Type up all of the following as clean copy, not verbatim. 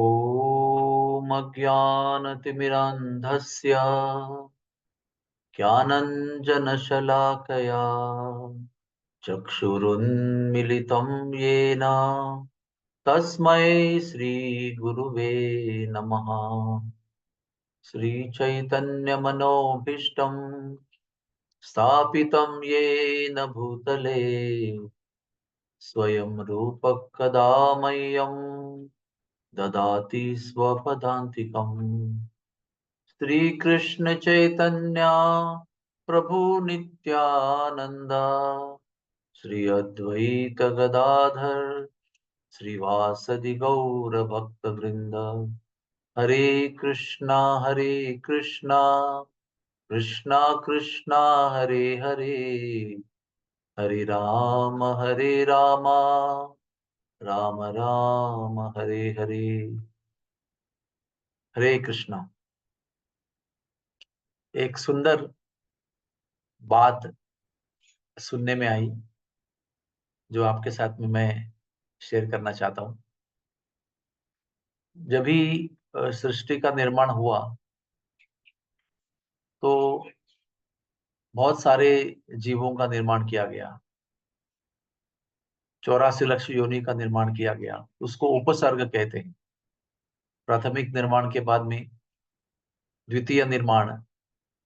ॐ अज्ञानतिमिरान्धस्य ज्ञानञ्जनशलाकया चक्षुरुन्मिलितं येन तस्मै श्रीगुरुवे नमः। श्रीचैतन्यमनोभीष्टं स्थापितं येन भूतले स्वयं रूपः कदा मह्यं ददाति स्वपदान्तिकम्। श्रीकृष्ण चैतन्य प्रभु नित्यानंद श्री अद्वैत गदाधर श्रीवासदि गौर भक्त वृंद। हरे कृष्णा कृष्णा कृष्णा हरे हरे, हरे राम राम राम हरे हरे। हरे कृष्णा। एक सुंदर बात सुनने में आई जो आपके साथ में मैं शेयर करना चाहता हूँ। जब भी सृष्टि का निर्माण हुआ तो बहुत सारे जीवों का निर्माण किया गया। 84 लाख योनि का निर्माण किया गया। उसको उपसर्ग कहते हैं। प्राथमिक निर्माण के बाद में द्वितीय निर्माण,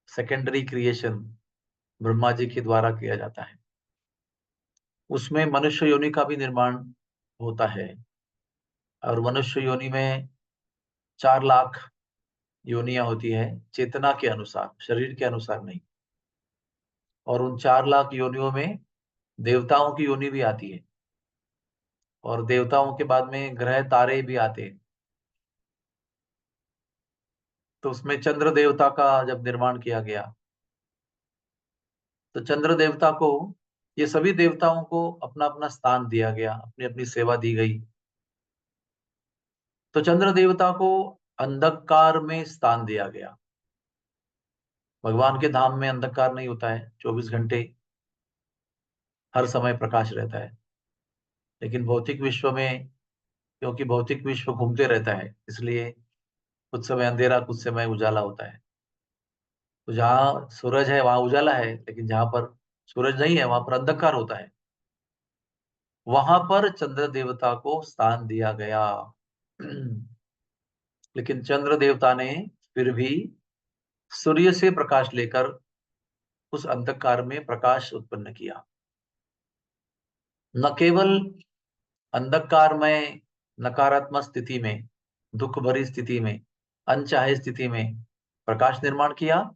सेकेंडरी क्रिएशन ब्रह्मा जी के द्वारा किया जाता है। उसमें मनुष्य योनि का भी निर्माण होता है और मनुष्य योनि में 4 लाख योनियां होती है, चेतना के अनुसार, शरीर के अनुसार नहीं। और उन 4 लाख योनियों में देवताओं की योनि भी आती है और देवताओं के बाद में ग्रह तारे भी आते हैं। तो उसमें चंद्र देवता का जब निर्माण किया गया तो चंद्र देवता को, ये सभी देवताओं को अपना अपना स्थान दिया गया, अपनी अपनी सेवा दी गई। तो चंद्र देवता को अंधकार में स्थान दिया गया। भगवान के धाम में अंधकार नहीं होता है, 24 घंटे हर समय प्रकाश रहता है। लेकिन भौतिक विश्व में, क्योंकि भौतिक विश्व घूमते रहता है, इसलिए कुछ समय अंधेरा कुछ समय उजाला होता है। तो जहाँ सूरज है वहां उजाला है, लेकिन जहां पर सूरज नहीं है वहां पर अंधकार होता है। वहां पर चंद्र देवता को स्थान दिया गया। लेकिन चंद्र देवता ने फिर भी सूर्य से प्रकाश लेकर उस अंधकार में प्रकाश उत्पन्न किया। न केवल अंधकार में, नकारात्मक स्थिति में, दुख भरी स्थिति में, अनचाहे स्थिति में प्रकाश निर्माण किया,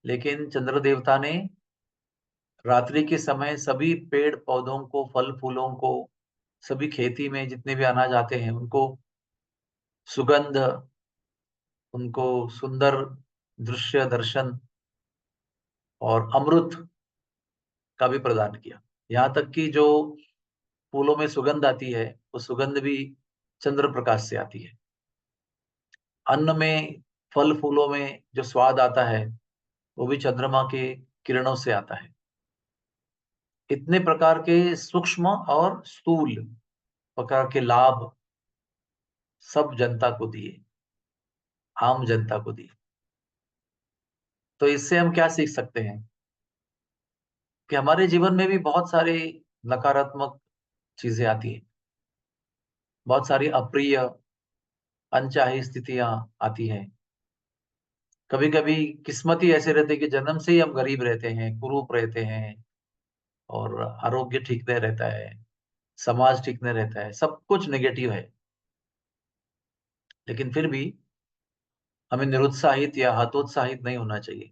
लेकिन चंद्र देवता ने रात्रि के समय सभी पेड़ पौधों को, फल फूलों को, सभी खेती में जितने भी अनाज आते हैं उनको सुगंध, उनको सुंदर दृश्य दर्शन और अमृत का भी प्रदान किया। यहाँ तक कि जो फूलों में सुगंध आती है वो सुगंध भी चंद्र प्रकाश से आती है। अन्न में, फल फूलों में जो स्वाद आता है वो भी चंद्रमा के किरणों से आता है। इतने प्रकार के सूक्ष्म और स्थूल प्रकार के लाभ सब जनता को दिए, आम जनता को दिए। तो इससे हम क्या सीख सकते हैं कि हमारे जीवन में भी बहुत सारे नकारात्मक चीजें आती हैं, बहुत सारी अप्रिय अनचाही स्थितियां आती हैं। कभी कभी किस्मत ही ऐसे रहते कि जन्म से ही हम गरीब रहते हैं, कुरूप रहते हैं और आरोग्य ठीक नहीं रहता है, समाज ठीक नहीं रहता है, सब कुछ नेगेटिव है। लेकिन फिर भी हमें निरुत्साहित या हतोत्साहित नहीं होना चाहिए।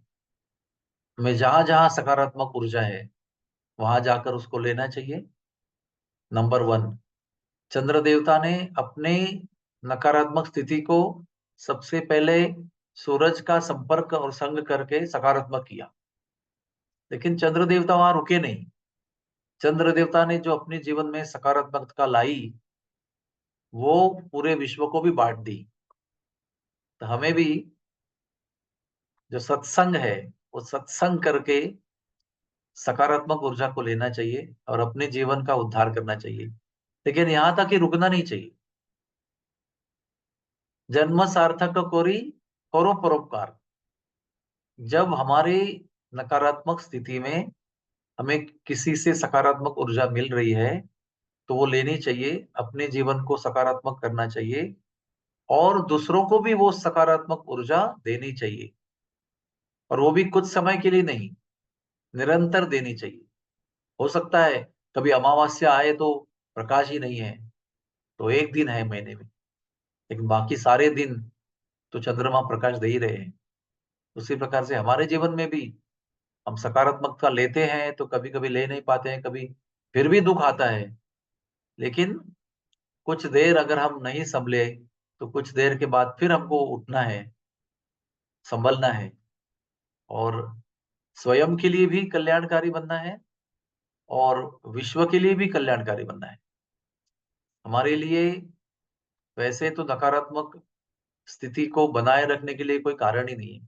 हमें जहां जहां सकारात्मक ऊर्जा है वहां जाकर उसको लेना चाहिए। नंबर 1, चंद्र देवता ने अपने नकारात्मक स्थिति को सबसे पहले सूरज का संपर्क और संग करके सकारात्मक किया। लेकिन चंद्र देवता वहां रुके नहीं। चंद्र देवता ने जो अपने जीवन में सकारात्मकता लाई वो पूरे विश्व को भी बांट दी। तो हमें भी जो सत्संग है वो सत्संग करके सकारात्मक ऊर्जा को लेना चाहिए और अपने जीवन का उद्धार करना चाहिए। लेकिन यहाँ तक कि रुकना नहीं चाहिए। जन्म सार्थक कोरी करो परोपकार। जब हमारी नकारात्मक स्थिति में हमें किसी से सकारात्मक ऊर्जा मिल रही है तो वो लेनी चाहिए, अपने जीवन को सकारात्मक करना चाहिए और दूसरों को भी वो सकारात्मक ऊर्जा देनी चाहिए, और वो भी कुछ समय के लिए नहीं, निरंतर देनी चाहिए। हो सकता है कभी अमावस्या आए तो प्रकाश ही नहीं है, तो एक दिन है महीने में, लेकिन बाकी सारे दिन तो चंद्रमा प्रकाश दे ही रहे हैं। उसी प्रकार से हमारे जीवन में भी हम सकारात्मकता लेते हैं तो कभी कभी ले नहीं पाते हैं, कभी फिर भी दुख आता है, लेकिन कुछ देर अगर हम नहीं संभले तो कुछ देर के बाद फिर हमको उठना है, संभलना है, और स्वयं के लिए भी कल्याणकारी बनना है और विश्व के लिए भी कल्याणकारी बनना है। हमारे लिए वैसे तो नकारात्मक स्थिति को बनाए रखने के लिए कोई कारण ही नहीं है,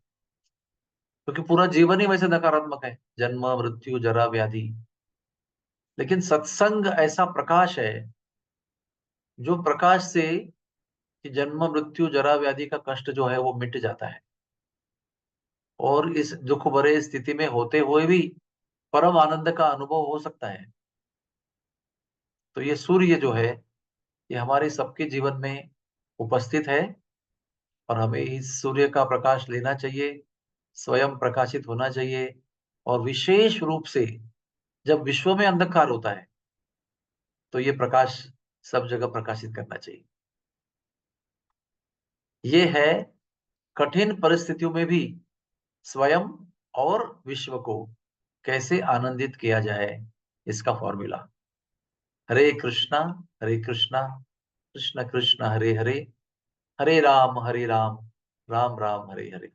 क्योंकि पूरा जीवन ही वैसे नकारात्मक है, जन्म मृत्यु जरा व्याधि। लेकिन सत्संग ऐसा प्रकाश है जो प्रकाश से कि जन्म मृत्यु जरा व्याधि का कष्ट जो है वो मिट जाता है, और इस दुख भरे स्थिति में होते हुए भी परम आनंद का अनुभव हो सकता है। तो ये सूर्य जो है ये हमारे सबके जीवन में उपस्थित है, और हमें इस सूर्य का प्रकाश लेना चाहिए, स्वयं प्रकाशित होना चाहिए, और विशेष रूप से जब विश्व में अंधकार होता है तो ये प्रकाश सब जगह प्रकाशित करना चाहिए। ये है कठिन परिस्थितियों में भी स्वयं और विश्व को कैसे आनंदित किया जाए, इसका फॉर्मूला। हरे कृष्णा कृष्ण कृष्ण हरे हरे, हरे राम राम राम हरे हरे।